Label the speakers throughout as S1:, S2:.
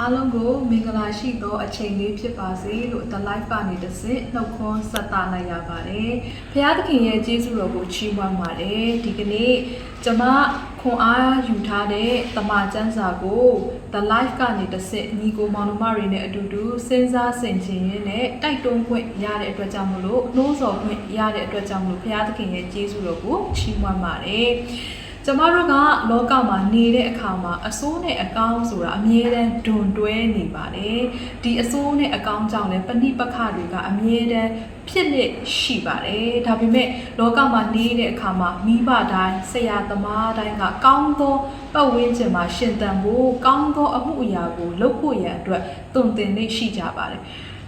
S1: အားလုံးကိုမင်္ဂလာရှိသောအချိန်လေးဖြစ်ပါစေလို့ The Life ကနေတစ်ဆင့်နှုတ်ခွန်းဆက်တာလိုက်ရပါတယ်။ဘုရားသခင်ရဲ့ကျေးဇူးတော်ကိုချီးမွမ်းပါတယ်။ဒီကနေ့ကျွန်မခွန်အားယူထားတဲ့တမန်ကျမ်းစာကို The Life ကနေတစ်ဆင့်ညီကိုမောင်နှမတွေနဲ့အတူတူစဉ်းစားဆင်ခြင်ရင်းနဲ့တိုက်တွန်းခွင့်ရတဲ့အတွက်ကြောင့်မလို့နှိုးဆော်ခွင့်ရတဲ့အတွက်ကြောင့်မလို့ဘုရားသခင်ရဲ့ကျေးဇူးတော်ကိုချီးမွမ်းပါတယ်။ကျမတို့ကလောကမှာနေတဲ့အခါမှာအဆိုးနဲ့အကောင်းဆိုတာအမြဲတမ်းဒွန်တွဲနေပါတယ်ဒီအဆိုးနဲ့အကောင်းကြောင့်လည်းပဏိပခတွေကအမြဲတမ်းဖြစ်လက်ရှိပါတယ်ဒါပေမဲ့လောကမှာနေတဲ့အခါမှာမိဘတိုင်းဆရာသမားတိုင်းကကောင်းသောပတ်ဝန်းကျင်မှာရှင်သန်ဖို့ကောင်းသောအမှုအရာကိုလုပ်ဖို့ရန်အတွက်တုံ့တင်နေရှိကြပါတယ်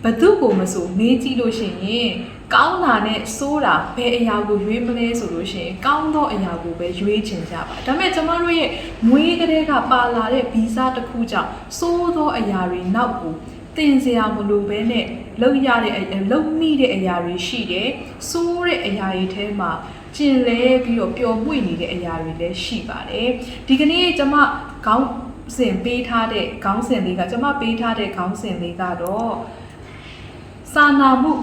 S1: ဘသူကိုမဆိုမေးကြည့်လို့ရှိရင်ကောင်းတာနဲ့ဆိုးတာဘယ်အရာကိုရွေးမလဲဆိုလို့ရှိရင်ကောင်းသောအရာကိုပဲရွေးချင်ကြပါဒါပေမဲ့ကျမတို့ရဲ့မွေးကလေးကပါလာတဲ့ဗီဇတစ်ခုကြောင့်ဆိုးသောအရာတွေနောက်ကိုတင်စရာမလိုဘဲနဲ့လုံရတဲ့လုံမိတဲ့အရာတွေရှိတယ်ဆိုးတဲ့အရာတွေထဲမှာကျင်လဲပြီးတော့ပျော်မွေ့နေတဲ့အရာတွေလည်းရှိပါတယ်ဒီကနေ့ကျမခေါင်းစဉ်ပေးထားတဲ့ခေါင်းစဉ်လေးကကျမပေးထားတဲ့ခေါင်းစဉ်လေးကတော့စာနာမှု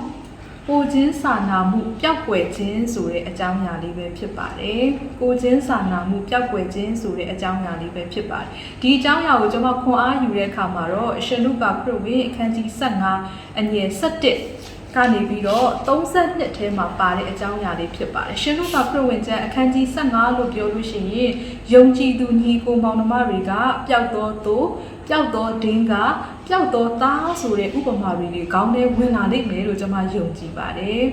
S1: ကိုချင်းစာနာမှုပျောက်ကွယ်ခြင်းဆိုတဲ့အကြောင်းအရာလေးပဲဖြစ်ပါတယ်။ကိုချင်းစာနာမှုပျောက်ကွယ်ခြင်းဆိုတဲ့အကြောင်းအရာလေးပဲဖြစ်ပါတယ်။ဒီအကြောင်းအရာကိုကျွန်မခွန်အားယူတဲ့အခါမှာတော့ရှင်လုကာခရစ်ဝင်အခန်းကြီး15အငယ်17ကနေပြီးတော့32ထဲမှာပါတဲ့အကြောင်းအရာလေးဖြစ်ပါတယ်။ရှင်လုကာခရစ်ဝင်ကျမ်းအခန်းကြီး15လို့ပြောလို့ရှိရင်ယုံကြည်သူညီကိုမောင်နှမတွေကပျောက်သောသူပျောက်သောဒင်းကပျောက်သောသားဆိုတဲ့ဥပမာတွေခေါင်းထဲဝင်လာနိုင်မယ်လို့ကျွန်မယုံကြည်ပါတယ်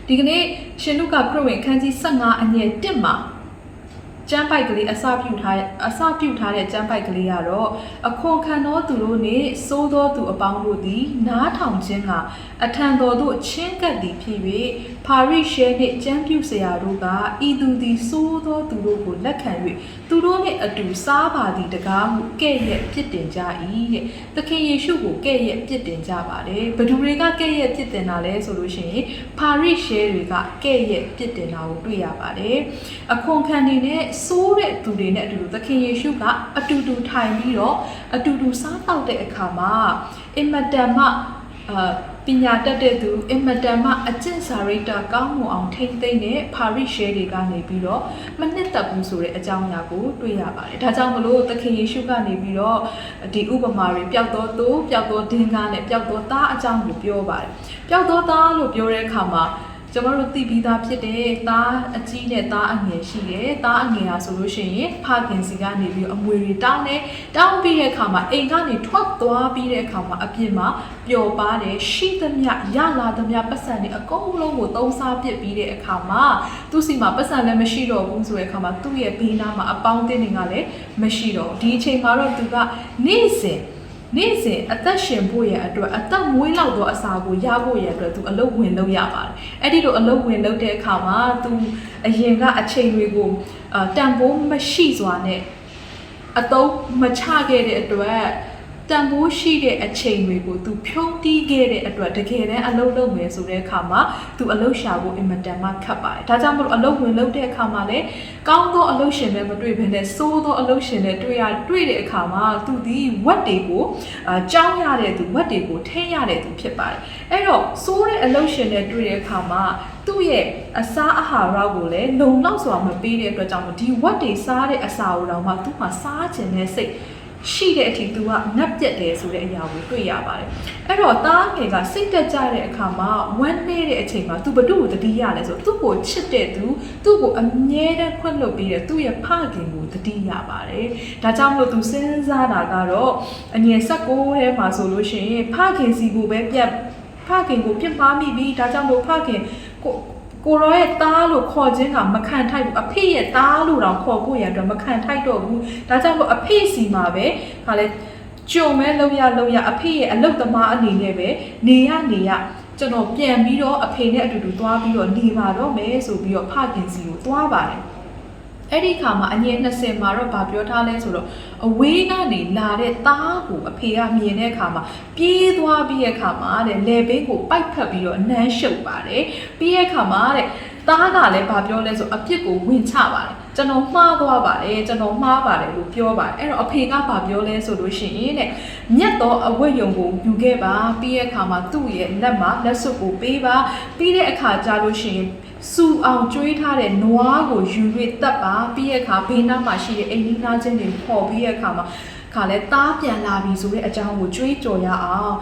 S1: ဒီကနေ့ရှင်လုကာခရစ်ဝင်အခန်းကြီး15အငယ်1မှာကျမ်းပိုက်ကလေးအစပြုထားတဲ့ကျမ်းပိုက်ကလေးကတော့အခွန်ခံသောသူတို့နှင့်စိုးသောသူအပေါင်းတို့သည်နားထောင်ခြင်းကအထံတော်သို့ချင်းကပ်သည်ဖြစ်၍ဖာရိရှဲနှင့်ကျမ်းပြုဆရာတို့ကဤသူသည်စိုးသောသူတို့ကိုလက်ခံ၍သူတို့နှင့်အတူစားပါသည်တကားဟုကဲ့ရဲ့ပြစ်တင်ကြ၏တဲ့သခင်ယေရှုကိုကဲ့ရဲ့ပြစ်တင်ကြပါတယ်ဘသူတွေကကဲ့ရဲ့ပြစ်တင်တာလဲဆိုလို့ရှိရင်ဖာရိရှဲတွေကကဲ့ရဲ့ပြစ်တင်တာကိုတွေ့ရပါတယ်အခွန်ခံနေနဲ့ဆိုးတဲ့သူတွေနဲ့အတူတူသခင်ယေရှုကအတူတူထိုင်ပြီးတော့အတူတူစားတောက်တဲ့အခါမှာအင်မတန်မှပညာတတ်တဲ့သူအင်မတန်မှအကျင့်စာရိတ္တကောင်းမွန်အောင်ထိမ့်သိမ့်တဲ့ဖာရိရှဲတွေကနေပြီးတော့မနှစ်သက်ဘူးဆိုတဲ့အကြောင်းအရာကိုတွေ့ရပါတယ်ဒါကြောင့်မလို့သခင်ယေရှုကနေပြီးတော့ဒီဥပမာတွေပျောက်သောသူပျောက်သောဒင်းကားနဲ့ပျောက်သောသားအကြောင်းကိုပြောပါတယ်ပျောက်သောသားလို့ပြောတဲ့အခါမှာကျွန်တော်တို့သိပြီးသားဖြစ်တဲ့သားအကြီးနဲ့သားအငယ်ရှိတယ်။သားအငယ်ဟာဆိုလို့ရှိရင်ဖခင်စီကနေပြီးအမွေတွေတောင်းတယ်။တောင်းပြီးတဲ့အခါမှာအိမ်ကနေထွက်သွားပြီးတဲ့အခါမှာအပြင်မှာပျော်ပါတယ်ရှိသမျှရလာသမျှပတ်စံတွေအကုန်လုံးကိုသုံးစားပစ်ပြီးတဲ့အခါမှာသူ့စီမှာပတ်စံလည်းမရှိတော့ဘူးဆိုတဲ့အခါမှာသူ့ရဲ့ဘေးနားမှာအပေါင်းအသင်းတွေကလည်းမရှိတော့ဒီအချိန်မှာတော့သူကနေ့စဉ်အသက်ရှင်ဖို့ရအတွက်အသက်မွေးလောက်သောအစာကိုရဖို့ရအတွက်သူအလုပ်ဝင်လုပ်ရပါတယ်အဲ့ဒီလိုအလုပ်ဝင်လုပ်တဲ့အခါမှာသူအရင်ကအချိန်တွေကိုတန်ဖိုးမရှိစွာနဲ့အသုံးမချခဲ့တဲ့အတွက်တန်ဖိုးရှိတဲ့အချိန်တွေကိုသူဖြုံးတီးခဲ့တဲ့အတွက်တကယ်တမ်းအလုပ်လုပ်မယ်ဆိုတဲ့အခါမှာသူအလုပ်ရှာဖို့အင်မတန်မှခက်ပါတယ်ဒါကြောင့်မလို့အလုပ်ဝင်လုပ်တဲ့အခါမှာလည်းကောင်းသောအလုပ်ရှင်ပဲမတွေ့ဘဲနဲ့ဆိုးသောအလုပ်ရှင်နဲ့တွေ့တဲ့အခါမှာသူဒီဝက်တွေကိုကြောင်းရတဲ့သူဝက်တွေကိုထင်းရတဲ့သူဖြစ်ပါတယ်အဲ့တော့ဆိုးတဲ့အလုပ်ရှင်နဲ့တွေ့တဲ့အခါမှာသူ့ရဲ့အစားအာဟာရကိုလည်းလုံလောက်စွာမပေးတဲ့အတွက်ကြောင့်ဒီဝက်တွေစားတဲ့အစာကိုတော့မှသူ့မှာစားခြင်းနဲ့စိတ်ရှိတဲ့အထိသူကငတ်ပြတ်တယ်ဆိုတဲ့အရာကိုတွေ့ရပါတယ်အဲ့တော့တားငယ်ကစိတ်တက်ကြတဲ့အခါမှာဝမ်းနည်းတဲ့အချိန်မှာသူဘသူ့ကိုတတိယလဲဆိုသူ့ကိုချစ်တဲ့သူ့ကိုအမြဲတမ်းခွင့်လွှတ်ပေးတဲ့သူ့ရဲ့ဖခင်ကိုတတိယပါတယ်ဒါကြောင့်မလို့သူစဉ်းစားတာကတော့အငယ်16ထဲမှာဆိုလို့ရှိရင်ဖခင်စီကိုပဲဖခင်ကိုပြစ်မှားမိပြီဒါကြောင့်လို့ဖခင်ကိုရောရဲ့သားလို့ခေါ်ခြင်းကမခံထိုက်ဘူးအဖေရဲ့သားလို့တော့ခေါ်ဖို့ရတော့မခံထိုက်တော့ဘူးဒါကြောင့်မို့အဖေစီမှာပဲခါလဲကြုံမဲလုံရအဖေရဲ့အလုတ်သမားအနေနဲ့ပဲနေရကျွန်တော်ပြန်ပြီးတော့အဖေနဲ့အတူတူသွားပြီးတော့နေပါတော့မယ်ဆိုပြီးတော့ဖခင်စီကိုသွားပါတယ်အဲ့ဒီခါမှာအငယ်20မှာတော့ဗာပြောထားလဲဆိုတော့အဝေးကနေလာတဲ့သားကိုအဖေကမြင်တဲ့အခါမှာပြေးသွားပြီးတဲ့အခါမှာတဲ့လေဘိန်းကိုပိုက်ဖက်ပြီးတော့အနမ်းရှုပ်ပါတယ်ပြီးတဲ့အခါမှာတဲ့သားကလည်းဗာပြောလဲဆိုအပြစ်ကိုဝင်ချပါတယ် ကျွန်တော်မှားသွားပါတယ်ကျွန်တော်မှားပါတယ်လို့ပြောပါတယ်အဲ့တော့အဖေကဘာပြောလဲဆိုလို့ရှိရင်တဲ့မြတ်သောအဝတ်ယုံကိုယူခဲ့ပါပြီးတဲ့အခါမှာသူ့ရဲ့လက်မှာလက်စွပ်ကိုပေးပါပြီးတဲ့အခါကြာလို့ရှိရင်စူအောင်ကျွေးထားတဲ့နွားကိုယူ၍တက်ပါပြီးတဲ့အခါဘေးနားမှာရှိတဲ့အိမ်နီးနားချင်းတွေပေါ်ပြီးတဲ့အခါမှာခါလဲသားပြန်လာပြီဆိုတဲ့အကြောင်းကိုကြွေးကြော်ရအောင်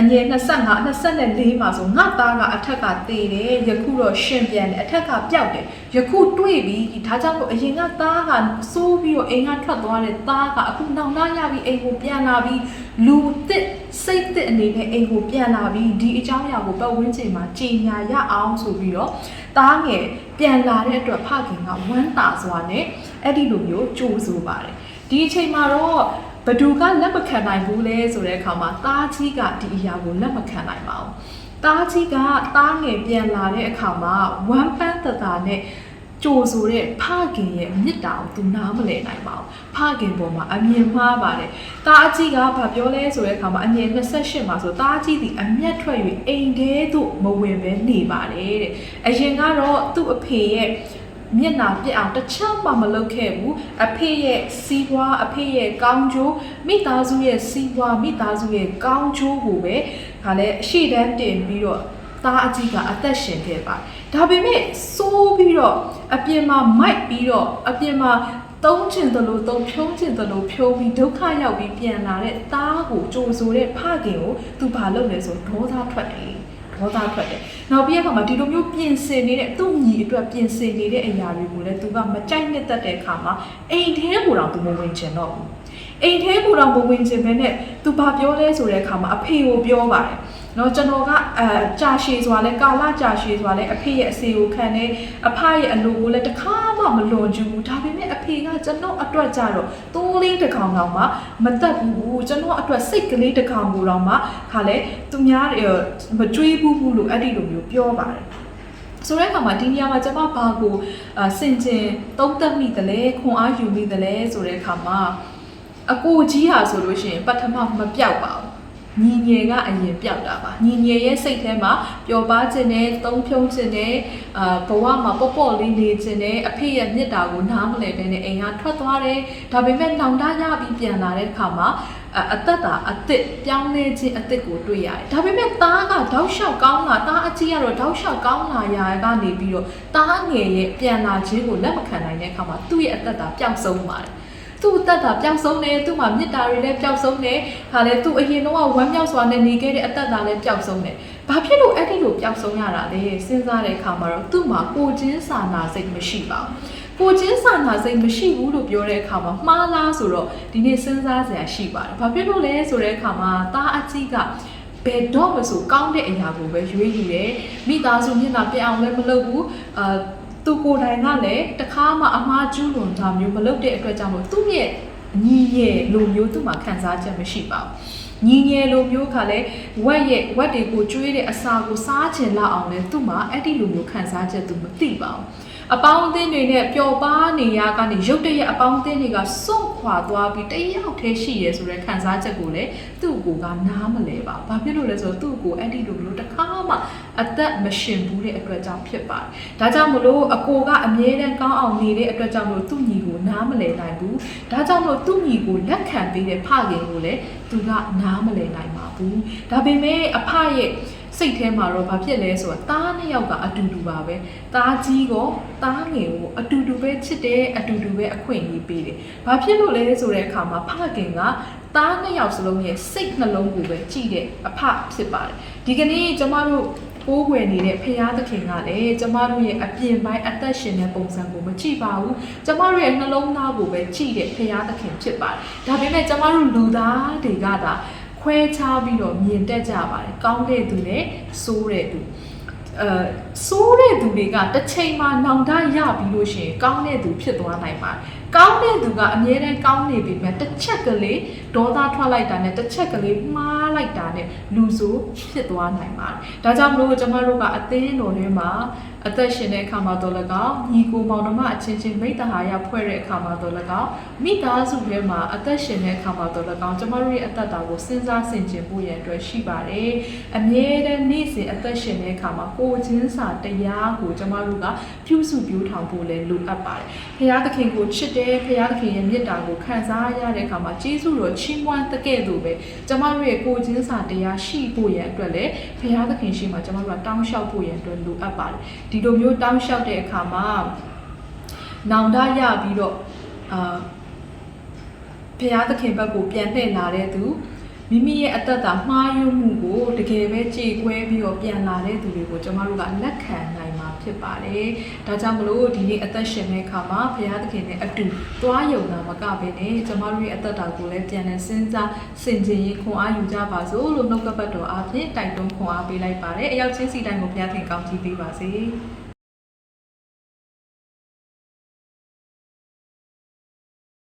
S1: အငယ်25 24မှာဆိုငါသားကအထက်ကတည်တယ်ယခုတော့ရှင်ပြန်တယ်အထက်ကပျောက်တယ်ယခုတွေ့ပြီဒါကြောင့်မို့အရင်ကသားကစိုးပြီးတော့အိမ်ကထွက်သွားတဲ့သားကအခုနောင်တရပြီအိမ်ကိုပြန်လာပြီလူတစ်စိတ်တစ်အနေနဲ့အိမ်ကိုပြန်လာပြီဒီအကြောင်းအရာကိုပတ်ဝန်းကျင်မှာကြည်ညာရအောင်ဆိုပြီးတော့သားငယ်ပြန်လာတဲ့အတွက်ဖခင်ကဝမ်းသာစွာနဲ့အဲ့ဒီလိုမျိုးကြိုးဆိုပါတယ်ဒီအချိန်မှာတော့ဘသူကလက်မခံနိုင်ဘူးလဲဆိုတဲ့အခါမှာတားကြီးကဒီအရာကိုလက်မခံနိုင်ပါဘူး။တားကြီးကတားငယ်ပြန်လာတဲ့အခါမှာဝမ်းပန်းတသာနဲ့ကြိုဆိုတဲ့ဖခင်ရဲ့မြစ်တာကိုသူနားမလည်နိုင်ပါဘူး။ဖခင်ပေါ်မှာအမြင်မှားပါတယ်။တားကြီးကဘာပြောလဲဆိုတဲ့အခါမှာအငယ်28မှာဆိုတားကြီးဒီအမျက်ထွက်၍အိမ်ထဲသို့မဝင်ဘဲနေပါတယ်တဲ့အရင်ကတော့သူ့အဖေရဲ့မျက်နှာပြက်အောင်တခြားမှမလုပ်ခဲ့ဘူးအဖေရဲ့စီးပွားအဖေရဲ့ကောင်းကျိုးမိသားစုရဲ့စီးပွားမိသားစုရဲ့ကောင်းကျိုးကိုပဲခါလဲအရှိတန်းတင်ပြီးတော့သားအကြီးကအသက်ရှင်ခဲ့ပါဒါပေမဲ့စိုးပြီးတော့အပြင်မှာမိုက်ပြီးတော့အပြင်မှာသုံးချင်တယ်လို့သုံးဖြုံးချင်တယ်လို့ဖြုံးပြီးဒုက္ခရောက်ပြီးပြန်လာတဲ့သားကိုကြိုဆိုတဲ့ဖခင်ကိုသူဘာလုပ်လဲဆိုဒေါသထွက်တယ်ဒေါသထွက်တယ်။နောက်ပြီးအခါမှာဒီလိုမျိုးပြင်ဆင်နေတဲ့သူ့ညီအတွက်ပြင်ဆင်နေတဲ့အရာတွေကိုလည်းသူကမကြိုက်နှစ်သက်တဲ့အခါမှာအိမ်ထဲကိုတော့သူမဝင်ချင်တော့ဘူး။အိမ်ထဲကိုတော့မဝင်ချင်ဘဲနဲ့သူဘာပြောလဲဆိုတဲ့အခါမှာအဖေကိုပြောပါတယ်။နော်ကျွန်တော်ကကြာရှည်စွာလဲကာလကြာရှည်စွာလဲအဖေရဲ့အစီကိုခံနေအဖရဲ့အလိုကိုလည်းတစ်ခါမှမလွန်ကျူးဘူးဒါပေမဲ့အဖေကကျွန်တော်အတွက်ကြတော့တိုးလေးတစ်ကောင်တော့မှမတက်ဘူးကျွန်တော်အတွက်စိတ်ကလေးတစ်ကောင်ကိုတော့မှခါလဲသူများမကြွေးဘူးလို့အဲ့ဒီလိုမျိုးပြောပါတယ်ဆိုတဲ့အခါမှာဒီနေရာမှာကျွန်မဘာကိုစင်ကျင်သုံးသက်မိတယ်လဲခွန်အားယူမိတယ်လဲဆိုတဲ့အခါမှာအကိုကြီးဟာဆိုလို့ရှိရင်ပထမမပြောက်ပါဘူးညီငယ်ကအရင်ပြောက်တာပါညီငယ်ရဲ့စိတ်ထဲမှာပျော်ပါခြင်းနဲ့သုံးဖြုံးခြင်းနဲ့ဘဝမှာပေါ့ပေါ့လေးနေခြင်းနဲ့အဖေရဲ့မြတ်တာကိုနားမလည်ဘဲနဲ့အိမ်ကထွက်သွားတယ်ဒါပေမဲ့နောင်တရပြီးပြန်လာတဲ့အခါမှာအသက်တာအသက်ပြောင်းလဲခြင်းအသက်ကိုတွေ့ရတယ်ဒါပေမဲ့သားကတောက်လျှောက်ကောင်းလာသားအကြီးကတော့တောက်လျှောက်ကောင်းလာရာကနေပြီးတော့သားငယ်ရဲ့ပြန်လာခြင်းကိုလက်မခံနိုင်တဲ့အခါမှာသူ့ရဲ့အသက်တာပျောက်ဆုံးပါတယ်သူ့တက်တာပျောက်ဆုံးတယ်သူ့မှာမြစ်တာတွေလည်းပျောက်ဆုံးတယ်ခါလဲသူ့အရင်တော့ဝမ်းမြောက်စွာနဲ့နေခဲ့တဲ့အသက်တာလည်းပျောက်ဆုံးတယ်ဘာဖြစ်လို့အဲ့ဒီလိုပျောက်ဆုံးရတာလဲစဉ်းစားတဲ့အခါမှာတော့သူ့မှာကိုချင်းစာနာစိတ်မရှိပါဘူးကိုချင်းစာနာစိတ်မရှိဘူးလို့ပြောတဲ့အခါမှာမှားလားဆိုတော့ဒီနေ့စဉ်းစားစရာရှိပါတယ်ဘာဖြစ်လို့လဲဆိုတဲ့အခါမှာသားအကြီးကဘယ်တော့မှဆိုကောင်းတဲ့အရာကိုပဲရွေးယူတယ်မိသားစုမျက်နှာပြအောင်လည်းမလုပ်ဘူးသူကိုယ်တိုင်ကလည်းတခါမှအမှားကျူးလွန်တာမျိုးမလုပ်တဲ့အတွက်ကြောင့်မို့သူ့ရဲ့ညီငယ်လိုမျိုးသူ့မှာခံစားချက်မရှိပါဘူးညီငယ်လိုမျိုးခါလဲဝက်တွေကိုကျွေးတဲ့အစာကိုစားချင်လောက်အောင်လဲသူ့မှာအဲ့ဒီလိုမျိုးခံစားချက်သူမသိပါဘူးအပေါင်းအသင်းတွေနဲ့ပျော်ပါနေရကနေရုတ်တရက်အပေါင်းအသင်းတွေကစွန့်ခွာသွားပြီးတယောက်တည်းရှိရဲဆိုတဲ့ခံစားချက်ကိုလည်းသူ့ကိုကနားမလဲပါဘာဖြစ်လို့လဲဆိုတော့သူ့ကိုအဲ့ဒီလိုမျိုးတစ်ခါမှအသက်မရှင်ဘူးတဲ့အတွက်ကြောင့်ဖြစ်ပါတယ်ဒါကြောင့်မလို့အကိုကအမြဲတမ်းကောင်းအောင်နေတဲ့အတွက်ကြောင့်မလို့သူ့ညီကိုနားမလဲနိုင်ဘူးဒါကြောင့်မလို့သူ့ညီကိုလက်ခံပေးတဲ့ဖခင်ကိုလည်းသူကနားမလဲနိုင်ပါဘူးဒါပေမဲ့အဖရဲ့စိတ်ထဲမှာတော့ဘာဖြစ်လဲဆိုတော့သားနှစ်ယောက်ကအတူတူပါပဲသားကြီးကသားငယ်ကိုအတူတူပဲချစ်တယ်အတူတူပဲအခွင့်အရေးပေးတယ်ဘာဖြစ်လို့လဲဆိုတဲ့အခါမှာဖခင်ကသားနှစ်ယောက်စလုံးရဲ့စိတ်နှလုံးကိုပဲကြည့်တဲ့အဖဖြစ်ပါတယ်ဒီကနေ့ကျမတို့ကိုးကွယ်နေတဲ့ဖရာသခင်ကလည်းကျမတို့ရဲ့အပြင်ပိုင်းအသက်ရှင်တဲ့ပုံစံကိုမကြည့်ပါဘူးကျမတို့ရဲ့နှလုံးသားကိုပဲကြည့်တဲ့ဖရာသခင်ဖြစ်ပါတယ်ဒါပေမဲ့ကျမတို့လူသားတွေကသာခွဲခြားပြီးတော့မြင်တတ်ကြပါတယ်ကောင်းတဲ့သူနဲ့ဆိုးတဲ့သူဆိုးတဲ့သူတွေကတစ်ချိန်မှာနောင်တရပြီးလို့ရှိရင်ကောင်းတဲ့သူဖြစ်သွားနိုင်ပါတယ်ကောင်းတဲ့သူကအမြဲတမ်းကောင်းနေပြီမဲ့တစ်ချက်ကလေးဒေါသထွက်လိုက်တာနဲ့တစ်ချက်ကလေးမှားလိုက်တာနဲ့လူဆိုးဖြစ်သွားနိုင်ပါတယ်ဒါကြောင့်မလို့ကျမတို့ကအသင်းတော်ထဲမှာ အသက်ရှင်တဲ့အခါမှာတော့၎င်းညီကိုမောင်နှမအချင်းချင်းမိတ္တဟာရဖွဲ့တဲ့အခါမှာတော့၎င်းမိသားစုထဲမှာအသက်ရှင်တဲ့အခါမှာတော့၎င်းကျမတို့ရဲ့အသက်တာကိုစဉ်းစားဆင်ခြင်ဖို့ရန်အတွက်ရှိပါတယ်အမြဲတမ်းနေ့စဉ်အသက်ရှင်တဲ့အခါမှာကိုယ်ချင်းစာတရားကိုကျမတို့ကပြုစုပြောင်းထောင်ဖို့လည်းလိုအပ်ပါတယ်ဖခင်သခင်ကိုချစ်တယ်ဖခင်သခင်ရဲ့မေတ္တာကိုခံစားရတဲ့အခါမှာကျေးဇူးတော်ချီးမွမ်းတဲ့ကဲ့သို့ပဲကျမတို့ရဲ့ကိုယ်ချင်းစာတရားရှိဖို့ရန်အတွက်လည်းဖခင်သခင်ရှိမှကျမတို့ကတောင်းလျှောက်ဖို့ရန်အတွက်လိုအပ်ပါတယ်ဒီလိုမျိုးတောင်းလျှောက်တဲ့အခါမှာနောင်တရပြီးတော့ဖခင်သခင်ဘက်ကိုပြန်လှည့်လာတဲ့သူမိမိရဲ့အသက်တာမှားယွင်းမှုကိုတကယ်ပဲကြေကွဲပြီးတော့ပြန်လာတဲ့သူတွေကိုကျမတို့ကလက်ခံနိုင်မှာဖြစ်ပါတယ်။ဒါကြောင့်မလို့ဒီနေ့အသက်ရှင်တဲ့အခါမှာဘုရားသခင်နဲ့အတူသွားယုံတာမကဘဲနဲ့ကျမတို့ရဲ့အသက်တာကိုလည်းပြန်လည်စဉ်းစားဆင်ခြင်ရင်ခွန်အားယူကြပါစို့လို့နှုတ်ကပတ်တော်အားဖြင့်တိုက်တွန်းခွန်အားပေးလိုက်ပါတယ်။အရောက်ချင်းစီတိုင်းကိုဘုရားသခင်ကောင်းချီးပေးပါစေ။